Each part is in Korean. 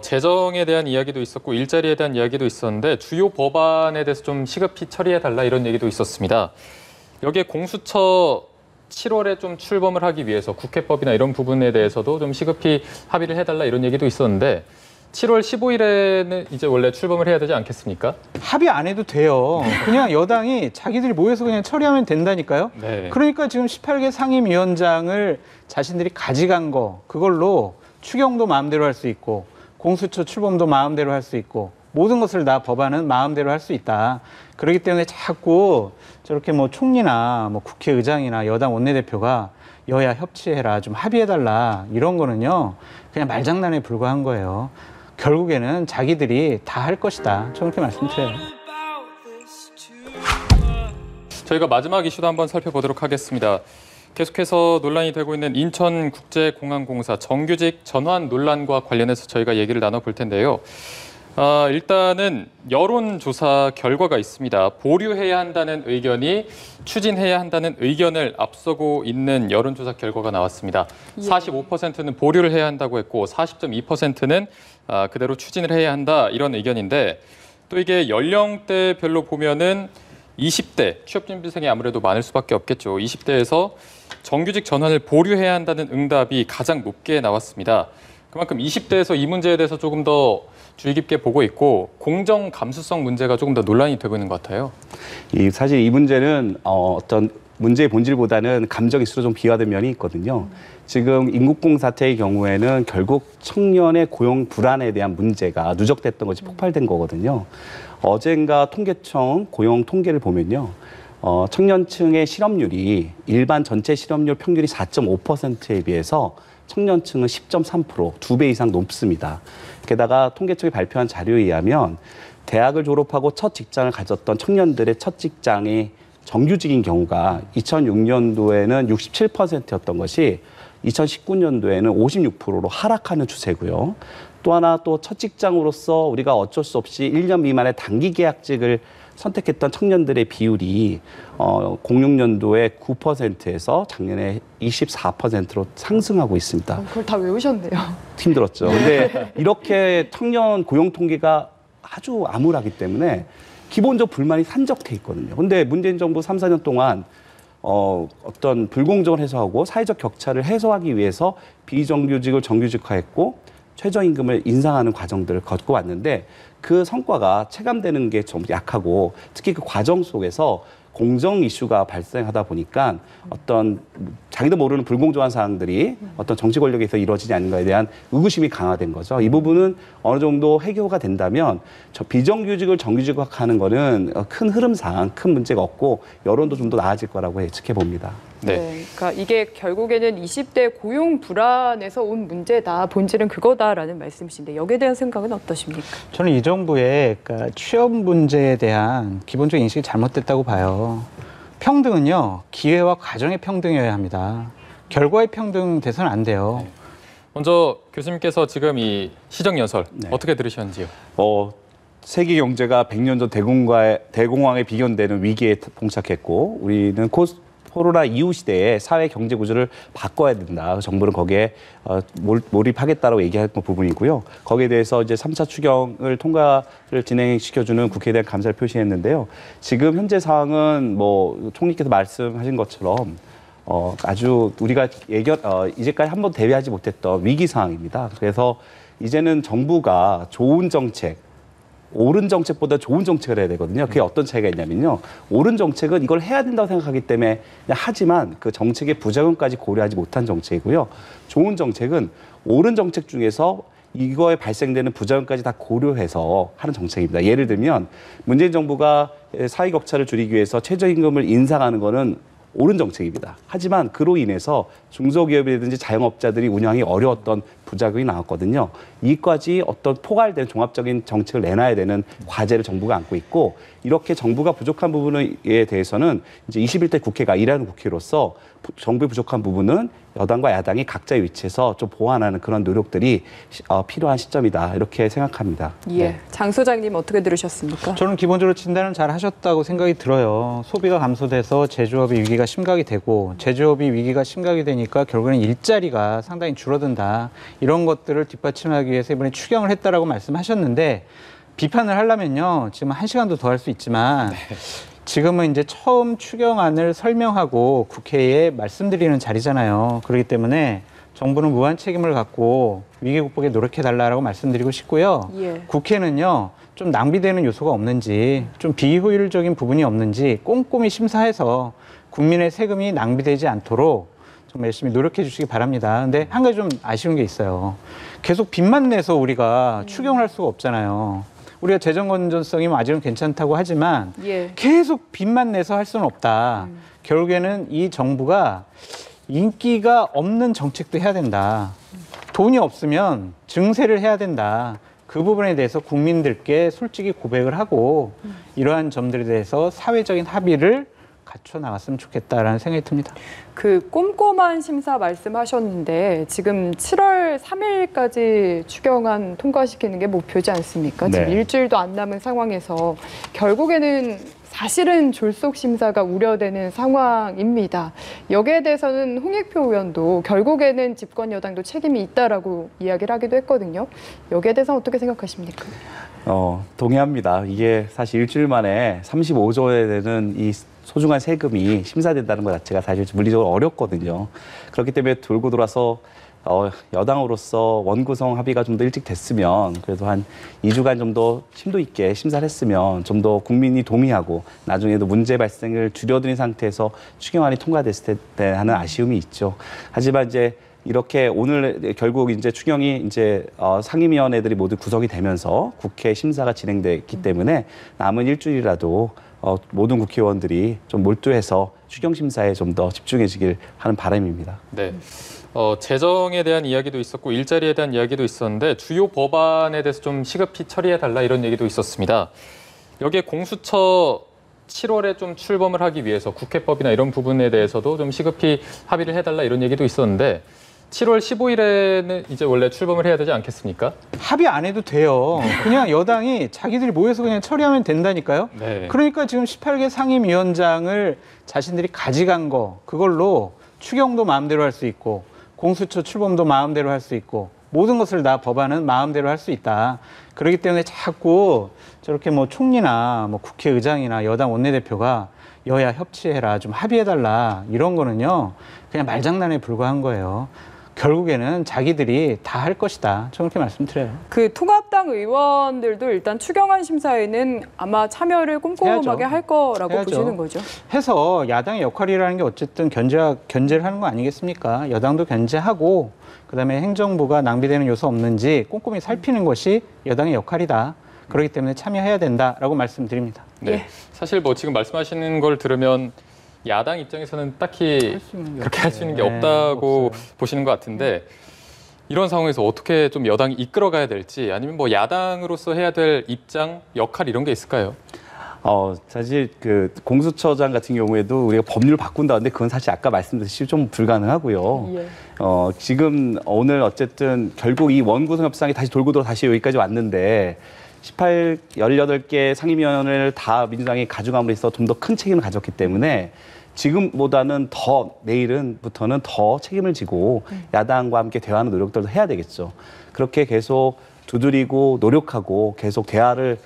재정에 대한 이야기도 있었고 일자리에 대한 이야기도 있었는데 주요 법안에 대해서 좀 시급히 처리해달라 이런 얘기도 있었습니다. 여기에 공수처 7월에 좀 출범을 하기 위해서 국회법이나 이런 부분에 대해서도 좀 시급히 합의를 해달라 이런 얘기도 있었는데 7월 15일에는 이제 원래 출범을 해야 되지 않겠습니까? 합의 안 해도 돼요. 그냥 여당이 자기들이 모여서 그냥 처리하면 된다니까요. 네. 그러니까 지금 18개 상임위원장을 자신들이 가져간 거 그걸로 추경도 마음대로 할 수 있고 공수처 출범도 마음대로 할 수 있고 모든 것을 다 법안은 마음대로 할 수 있다. 그렇기 때문에 자꾸 저렇게 뭐 총리나 뭐 국회의장이나 여당 원내대표가 여야 협치해라, 좀 합의해달라 이런 거는요 그냥 말장난에 불과한 거예요. 결국에는 자기들이 다 할 것이다. 저는 그렇게 말씀드려요. 저희가 마지막 이슈도 한번 살펴보도록 하겠습니다. 계속해서 논란이 되고 있는 인천국제공항공사 정규직 전환 논란과 관련해서 저희가 얘기를 나눠볼 텐데요. 일단은 여론조사 결과가 있습니다. 보류해야 한다는 의견이 추진해야 한다는 의견을 앞서고 있는 여론조사 결과가 나왔습니다. 45%는 보류를 해야 한다고 했고 40.2%는 그대로 추진을 해야 한다 이런 의견인데 또 이게 연령대별로 보면은 20대 취업준비생이 아무래도 많을 수밖에 없겠죠. 20대에서 정규직 전환을 보류해야 한다는 응답이 가장 높게 나왔습니다. 그만큼 20대에서 이 문제에 대해서 조금 더 주의 깊게 보고 있고 공정 감수성 문제가 조금 더 논란이 되고 있는 것 같아요. 사실 이 문제는 어떤 문제의 본질보다는 감정 이슈로 좀 비화된 면이 있거든요. 지금 인국공 사태의 경우에는 결국 청년의 고용 불안에 대한 문제가 누적됐던 것이 폭발된 거거든요. 어젠가 통계청 고용 통계를 보면요. 청년층의 실업률이 일반 전체 실업률 평균이 4.5%에 비해서 청년층은 10.3%, 2배 이상 높습니다. 게다가 통계청이 발표한 자료에 의하면 대학을 졸업하고 첫 직장을 가졌던 청년들의 첫 직장이 정규직인 경우가 2006년도에는 67%였던 것이 2019년도에는 56%로 하락하는 추세고요. 또 하나 또 첫 직장으로서 우리가 어쩔 수 없이 1년 미만의 단기 계약직을 선택했던 청년들의 비율이 06년도에 9%에서 작년에 24%로 상승하고 있습니다. 그걸 다 외우셨네요. 힘들었죠. 근데 이렇게 청년 고용 통계가 아주 암울하기 때문에 기본적 불만이 산적돼 있거든요. 근데 문재인 정부 3, 4년 동안 어떤 불공정을 해소하고 사회적 격차를 해소하기 위해서 비정규직을 정규직화했고 최저임금을 인상하는 과정들을 거쳐 왔는데 그 성과가 체감되는 게 좀 약하고 특히 그 과정 속에서 공정 이슈가 발생하다 보니까 어떤 자기도 모르는 불공정한 사항들이 어떤 정치 권력에서 이루어지지 않는가에 대한 의구심이 강화된 거죠. 이 부분은 어느 정도 해결가 된다면 저 비정규직을 정규직화하는 거는 큰 흐름상 큰 문제가 없고 여론도 좀 더 나아질 거라고 예측해 봅니다. 네, 그러니까 이게 결국에는 20대 고용 불안에서 온 문제다. 본질은 그거다라는 말씀이신데 여기에 대한 생각은 어떠십니까? 저는 이 정부의 그러니까 취업 문제에 대한 기본적인 인식이 잘못됐다고 봐요. 평등은요, 기회와 과정의 평등이어야 합니다. 결과의 평등 돼서는 안 돼요. 네. 먼저 교수님께서 지금 이 시정연설 네. 어떻게 들으셨는지요? 세계 경제가 100년 전 대공황에 비견되는 위기에 봉착했고 우리는 코로나 이후 시대에 사회 경제 구조를 바꿔야 된다. 정부는 거기에 몰입하겠다라고 얘기한 부분이고요. 거기에 대해서 이제 3차 추경을 통과를 진행시켜주는 국회에 대한 감사를 표시했는데요. 지금 현재 상황은 뭐 총리께서 말씀하신 것처럼 아주 우리가 이제까지 한번 대비하지 못했던 위기 상황입니다. 그래서 이제는 정부가 좋은 정책, 옳은 정책보다 좋은 정책을 해야 되거든요. 그게 어떤 차이가 있냐면요. 옳은 정책은 이걸 해야 된다고 생각하기 때문에 그냥 하지만 그 정책의 부작용까지 고려하지 못한 정책이고요. 좋은 정책은 옳은 정책 중에서 이거에 발생되는 부작용까지 다 고려해서 하는 정책입니다. 예를 들면 문재인 정부가 사회 격차를 줄이기 위해서 최저임금을 인상하는 거는 옳은 정책입니다. 하지만 그로 인해서 중소기업이라든지 자영업자들이 운영이 어려웠던 부작용이 나왔거든요. 이까지 어떤 포괄된 종합적인 정책을 내놔야 되는 과제를 정부가 안고 있고 이렇게 정부가 부족한 부분에 대해서는 이제 21대 국회가 일하는 국회로서 정부의 부족한 부분은 여당과 야당이 각자의 위치에서 좀 보완하는 그런 노력들이 필요한 시점이다. 이렇게 생각합니다. 예, 네. 장 소장님 어떻게 들으셨습니까? 저는 기본적으로 진단을 잘 하셨다고 생각이 들어요. 소비가 감소돼서 제조업의 위기가 심각이 되고 제조업이 위기가 심각이 되니까 결국에는 일자리가 상당히 줄어든다. 이런 것들을 뒷받침하기 위해서 이번에 추경을 했다라고 말씀하셨는데 비판을 하려면요. 지금 1시간도 더 할 수 있지만 지금은 이제 처음 추경안을 설명하고 국회에 말씀드리는 자리잖아요. 그렇기 때문에 정부는 무한 책임을 갖고 위기 극복에 노력해달라고 말씀드리고 싶고요. 예. 국회는요. 좀 낭비되는 요소가 없는지 좀 비효율적인 부분이 없는지 꼼꼼히 심사해서 국민의 세금이 낭비되지 않도록 좀 열심히 노력해 주시기 바랍니다. 근데 한 가지 좀 아쉬운 게 있어요. 계속 빚만 내서 우리가 추경을 할 수가 없잖아요. 우리가 재정 건전성이 아직은 괜찮다고 하지만 예. 계속 빚만 내서 할 수는 없다. 결국에는 이 정부가 인기가 없는 정책도 해야 된다. 돈이 없으면 증세를 해야 된다. 그 부분에 대해서 국민들께 솔직히 고백을 하고 이러한 점들에 대해서 사회적인 합의를 갖춰 나갔으면 좋겠다라는 생각이 듭니다. 그 꼼꼼한 심사 말씀하셨는데 지금 7월 3일까지 추경안 통과시키는 게 목표지 않습니까? 지금 네. 일주일도 안 남은 상황에서 결국에는 사실은 졸속 심사가 우려되는 상황입니다. 여기에 대해서는 홍익표 의원도 결국에는 집권 여당도 책임이 있다라고 이야기를 하기도 했거든요. 여기에 대해서 어떻게 생각하십니까? 동의합니다. 이게 사실 일주일 만에 35조에 되는 이 소중한 세금이 심사된다는 것 자체가 사실 물리적으로 어렵거든요. 그렇기 때문에 돌고 돌아서 여당으로서 원구성 합의가 좀 더 일찍 됐으면 그래도 한 2주간 좀 더 심도 있게 심사를 했으면 좀 더 국민이 동의하고 나중에도 문제 발생을 줄여드린 상태에서 추경안이 통과됐을 때 하는 아쉬움이 있죠. 하지만 이제 이렇게 오늘 결국 이제 추경이 이제 상임위원회들이 모두 구성이 되면서 국회 심사가 진행됐기 때문에 남은 일주일이라도 모든 국회의원들이 좀 몰두해서 추경 심사에 좀 더 집중해지길 하는 바람입니다. 네. 재정에 대한 이야기도 있었고 일자리에 대한 이야기도 있었는데 주요 법안에 대해서 좀 시급히 처리해달라 이런 얘기도 있었습니다. 여기에 공수처 7월에 좀 출범을 하기 위해서 국회법이나 이런 부분에 대해서도 좀 시급히 합의를 해달라 이런 얘기도 있었는데 7월 15일에는 이제 원래 출범을 해야 되지 않겠습니까? 합의 안 해도 돼요. 그냥 여당이 자기들이 모여서 그냥 처리하면 된다니까요. 네. 그러니까 지금 18개 상임위원장을 자신들이 가져간 거 그걸로 추경도 마음대로 할 수 있고 공수처 출범도 마음대로 할 수 있고 모든 것을 다 법안은 마음대로 할 수 있다. 그렇기 때문에 자꾸 저렇게 뭐 총리나 뭐 국회의장이나 여당 원내대표가 여야 협치해라, 좀 합의해달라 이런 거는요 그냥 말장난에 불과한 거예요. 결국에는 자기들이 다 할 것이다. 저는 그렇게 말씀드려요. 그 통합당 의원들도 일단 추경안 심사에는 아마 참여를 꼼꼼하게 해야죠. 할 거라고 해야죠. 보시는 거죠. 해서 야당의 역할이라는 게 어쨌든 견제를 하는 거 아니겠습니까? 여당도 견제하고 그다음에 행정부가 낭비되는 요소 없는지 꼼꼼히 살피는 것이 여당의 역할이다. 그렇기 때문에 참여해야 된다라고 말씀드립니다. 네. 예. 사실 뭐 지금 말씀하시는 걸 들으면 야당 입장에서는 딱히 그렇게 할 수 있는 게 네, 없다고 없어요. 보시는 것 같은데 이런 상황에서 어떻게 좀 여당이 이끌어가야 될지 아니면 뭐 야당으로서 해야 될 입장, 역할 이런 게 있을까요? 사실 그 공수처장 같은 경우에도 우리가 법률 바꾼다는데 그건 사실 아까 말씀드렸듯이 좀 불가능하고요. 예. 지금 오늘 어쨌든 결국 이 원구성 협상이 다시 돌고 돌아 다시 여기까지 왔는데 18개 상임위원회를 다 민주당이 가져감으로 해서 좀 더 큰 책임을 가졌기 때문에 지금보다는 더 내일부터는 더 책임을 지고 야당과 함께 대화하는 노력들도 해야 되겠죠. 그렇게 계속 두드리고 노력하고 계속 대화를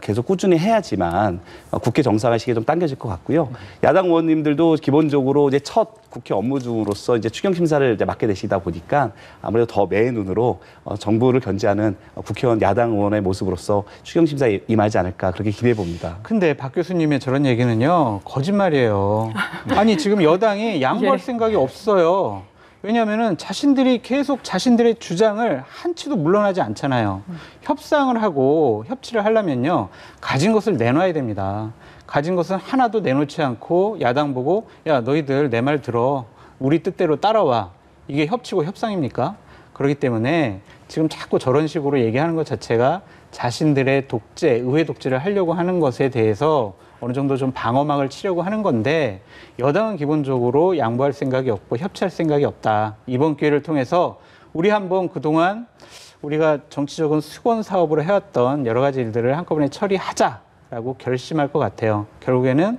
계속 꾸준히 해야지만 국회 정상화 시기에 좀 당겨질 것 같고요. 야당 의원님들도 기본적으로 이제 첫 국회 업무 중으로서 이제 추경 심사를 이제 맡게 되시다 보니까 아무래도 더 매의 눈으로 정부를 견제하는 국회의원 야당 의원의 모습으로서 추경 심사에 임하지 않을까 그렇게 기대해 봅니다. 근데 박 교수님의 저런 얘기는요 거짓말이에요. 아니 지금 여당이 양보할 예. 생각이 없어요. 왜냐하면은 자신들이 계속 자신들의 주장을 한치도 물러나지 않잖아요. 협상을 하고 협치를 하려면요 가진 것을 내놔야 됩니다. 가진 것은 하나도 내놓지 않고 야당 보고 야 너희들 내 말 들어 우리 뜻대로 따라와 이게 협치고 협상입니까? 그렇기 때문에 지금 자꾸 저런 식으로 얘기하는 것 자체가 자신들의 독재, 의회 독재를 하려고 하는 것에 대해서 어느 정도 좀 방어막을 치려고 하는 건데 여당은 기본적으로 양보할 생각이 없고 협치할 생각이 없다. 이번 기회를 통해서 우리 한번 그동안 우리가 정치적인 수건 사업으로 해왔던 여러 가지 일들을 한꺼번에 처리하자라고 결심할 것 같아요. 결국에는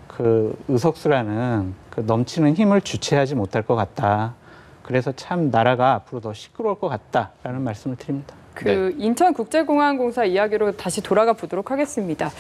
그 의석수라는 그 넘치는 힘을 주체하지 못할 것 같다. 그래서 참 나라가 앞으로 더 시끄러울 것 같다라는 말씀을 드립니다. 인천국제공항공사 이야기로 다시 돌아가 보도록 하겠습니다.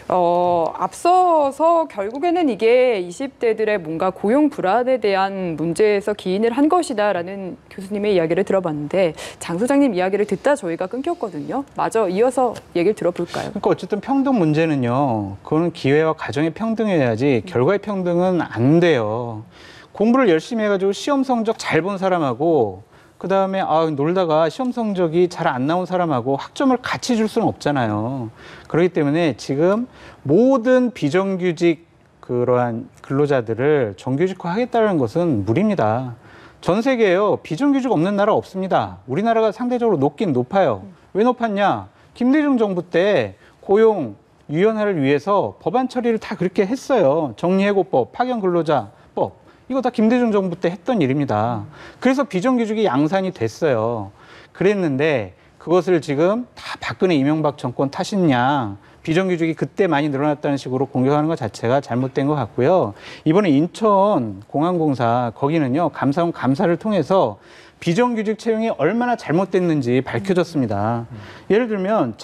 앞서서 결국에는 이게 20대들의 뭔가 고용 불안에 대한 문제에서 기인을 한 것이다라는 교수님의 이야기를 들어봤는데 장 소장님 이야기를 듣다 저희가 끊겼거든요. 마저 이어서 얘기를 들어볼까요? 그러니까 어쨌든 평등 문제는요. 그거는 기회와 가정의 평등해야지 결과의 평등은 안 돼요. 공부를 열심히 해가지고 시험 성적 잘 본 사람하고 그다음에 놀다가 시험 성적이 잘 안 나온 사람하고 학점을 같이 줄 수는 없잖아요. 그렇기 때문에 지금 모든 비정규직 그러한 근로자들을 정규직화하겠다는 것은 무리입니다. 전 세계에요. 비정규직 없는 나라 없습니다. 우리나라가 상대적으로 높긴 높아요. 왜 높았냐? 김대중 정부 때 고용 유연화를 위해서 법안 처리를 다 그렇게 했어요. 정리해고법, 파견근로자법. 이거 다 김대중 정부 때 했던 일입니다. 그래서 비정규직이 양산이 됐어요. 그랬는데 그것을 지금 다 박근혜 이명박 정권 탓이냐. 비정규직이 그때 많이 늘어났다는 식으로 공격하는 것 자체가 잘못된 것 같고요. 이번에 인천공항공사 거기는요. 감사원 감사를 통해서 비정규직 채용이 얼마나 잘못됐는지 밝혀졌습니다. 예를 들면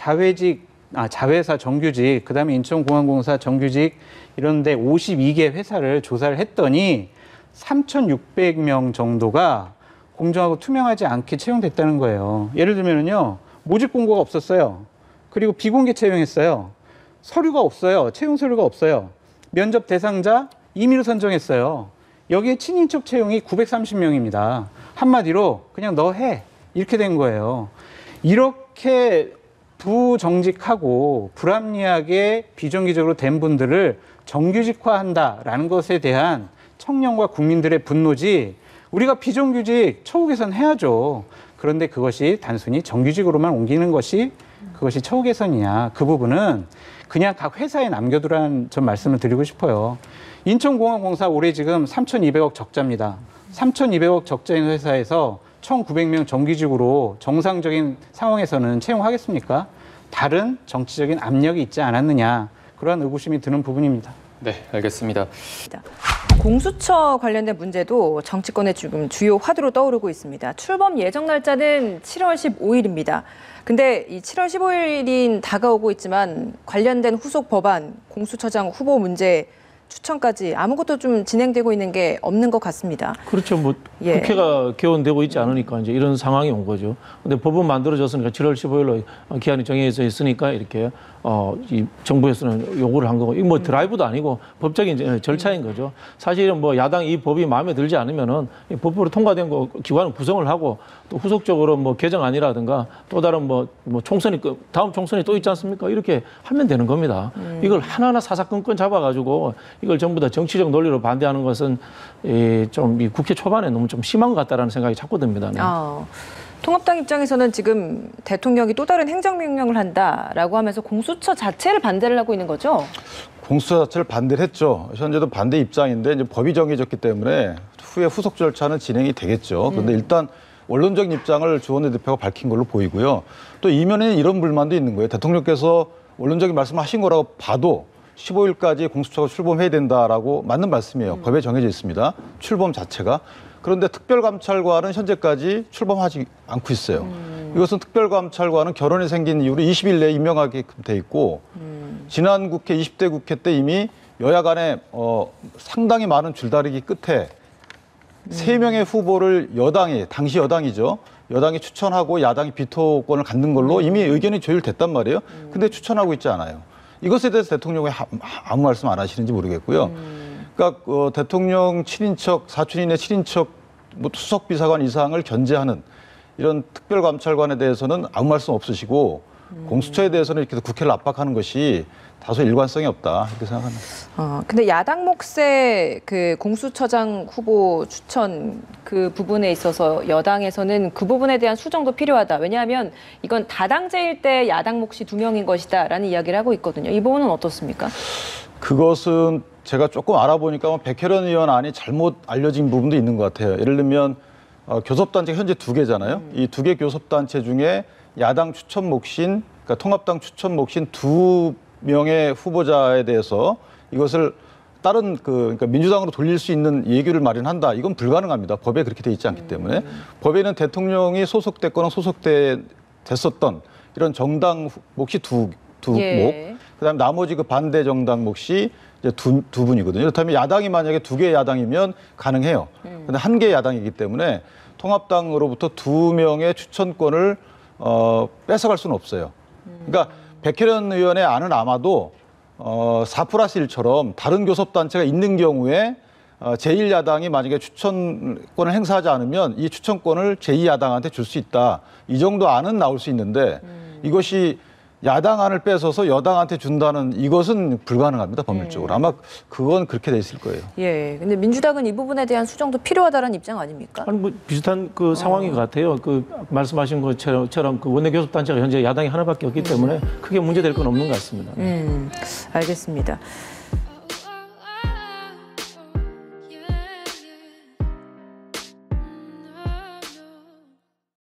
자회사 정규직, 그다음에 인천공항공사 정규직 이런 데 52개 회사를 조사를 했더니 3,600명 정도가 공정하고 투명하지 않게 채용됐다는 거예요. 예를 들면요. 모집 공고가 없었어요. 그리고 비공개 채용했어요. 서류가 없어요. 채용 서류가 없어요. 면접 대상자 임의로 선정했어요. 여기에 친인척 채용이 930명입니다. 한마디로 그냥 너 해. 이렇게 된 거예요. 이렇게 부정직하고 불합리하게 비정규직으로 된 분들을 정규직화한다라는 것에 대한 청년과 국민들의 분노지 우리가 비정규직 처우 개선해야죠. 그런데 그것이 단순히 정규직으로만 옮기는 것이 그것이 처우 개선이냐. 그 부분은 그냥 각 회사에 남겨두라는 점 말씀을 드리고 싶어요. 인천공항공사 올해 지금 3,200억 적자입니다. 3,200억 적자인 회사에서 1,900명 정규직으로 정상적인 상황에서는 채용하겠습니까? 다른 정치적인 압력이 있지 않았느냐. 그러한 의구심이 드는 부분입니다. 네, 알겠습니다. 공수처 관련된 문제도 정치권의 지금 주요 화두로 떠오르고 있습니다. 출범 예정 날짜는 7월 15일입니다. 근데 이 7월 15일인 다가오고 있지만 관련된 후속 법안, 공수처장 후보 문제 추천까지 아무것도 좀 진행되고 있는 게 없는 것 같습니다. 그렇죠. 국회가 개원되고 있지 않으니까 이제 이런 상황이 온 거죠. 근데 법은 만들어졌으니까 7월 15일로 기한이 정해져 있으니까 이렇게 이 정부에서는 요구를 한 거고, 이거 드라이브도 아니고 법적인 절차인 거죠. 사실은 야당 이 법이 마음에 들지 않으면은 법으로 통과된 거 기관을 구성을 하고 또 후속적으로 개정안이라든가 또 다른 총선이 다음 총선이 또 있지 않습니까? 이렇게 하면 되는 겁니다. 이걸 하나하나 사사건건 잡아가지고 이걸 전부 다 정치적 논리로 반대하는 것은 좀 이 국회 초반에 너무 좀 심한 것 같다라는 생각이 자꾸 듭니다. 네. 통합당 입장에서는 지금 대통령이 또 다른 행정명령을 한다라고 하면서 공수처 자체를 반대를 하고 있는 거죠? 공수처 자체를 반대를 했죠. 현재도 반대 입장인데 이제 법이 정해졌기 때문에 후에 후속 절차는 진행이 되겠죠. 그런데 일단 원론적인 입장을 주원내 대표가 밝힌 걸로 보이고요. 또 이면에는 이런 불만도 있는 거예요. 대통령께서 원론적인 말씀을 하신 거라고 봐도 15일까지 공수처가 출범해야 된다라고 맞는 말씀이에요. 법에 정해져 있습니다. 출범 자체가. 그런데 특별감찰관은 현재까지 출범하지 않고 있어요. 이것은 특별감찰관은 결혼이 생긴 이후로 20일 내에 임명하게끔 돼 있고 지난 국회 20대 국회 때 이미 여야 간에 상당히 많은 줄다리기 끝에 3명의 후보를 여당이, 당시 여당이죠. 여당이 추천하고 야당이 비토권을 갖는 걸로 이미 의견이 조율됐단 말이에요. 근데 추천하고 있지 않아요. 이것에 대해서 대통령이 아무 말씀 안 하시는지 모르겠고요. 그러니까 대통령 친인척, 사촌인의 친인척 수석 비서관 이상을 견제하는 이런 특별감찰관에 대해서는 아무 말씀 없으시고 공수처에 대해서는 이렇게 국회를 압박하는 것이 다소 일관성이 없다 이렇게 생각합니다. 근데 야당 몫의 그 공수처장 후보 추천 그 부분에 있어서 여당에서는 그 부분에 대한 수정도 필요하다. 왜냐하면 이건 다당제일 때 야당 몫이 2명인 것이다라는 이야기를 하고 있거든요. 이 부분은 어떻습니까? 그것은 제가 조금 알아보니까 백혜련 의원 안이 잘못 알려진 부분도 있는 것 같아요. 예를 들면 교섭단체가 현재 2개잖아요. 이 2개 교섭단체 중에 야당 추천 몫인, 그러니까 통합당 추천 몫인 2명의 후보자에 대해서 이것을 다른 그러니까 민주당으로 돌릴 수 있는 예규를 마련한다. 이건 불가능합니다. 법에 그렇게 돼 있지 않기 때문에 법에는 대통령이 소속됐거나 소속됐었던 이런 정당 몫이 두 예. 몫, 그다음 나머지 그 반대 정당 몫이 이제 두 분이거든요. 그렇다면 야당이 만약에 2개 야당이면 가능해요. 근데 1개 야당이기 때문에 통합당으로부터 2명의 추천권을 뺏어갈 수는 없어요. 그러니까 백혜련 의원의 안은 아마도 4+1처럼 다른 교섭단체가 있는 경우에 제1야당이 만약에 추천권을 행사하지 않으면 이 추천권을 제2야당한테 줄 수 있다. 이 정도 안은 나올 수 있는데 이것이 야당 안을 뺏어서 여당한테 준다는 이것은 불가능합니다. 법률적으로. 아마 그건 그렇게 돼 있을 거예요. 예. 근데 민주당은 이 부분에 대한 수정도 필요하다는 입장 아닙니까? 아니 뭐 비슷한 그 상황인 것 같아요. 그 말씀하신 것처럼 그 원내교섭단체가 현재 야당이 하나밖에 없기 때문에 크게 문제될 건 없는 것 같습니다. 알겠습니다.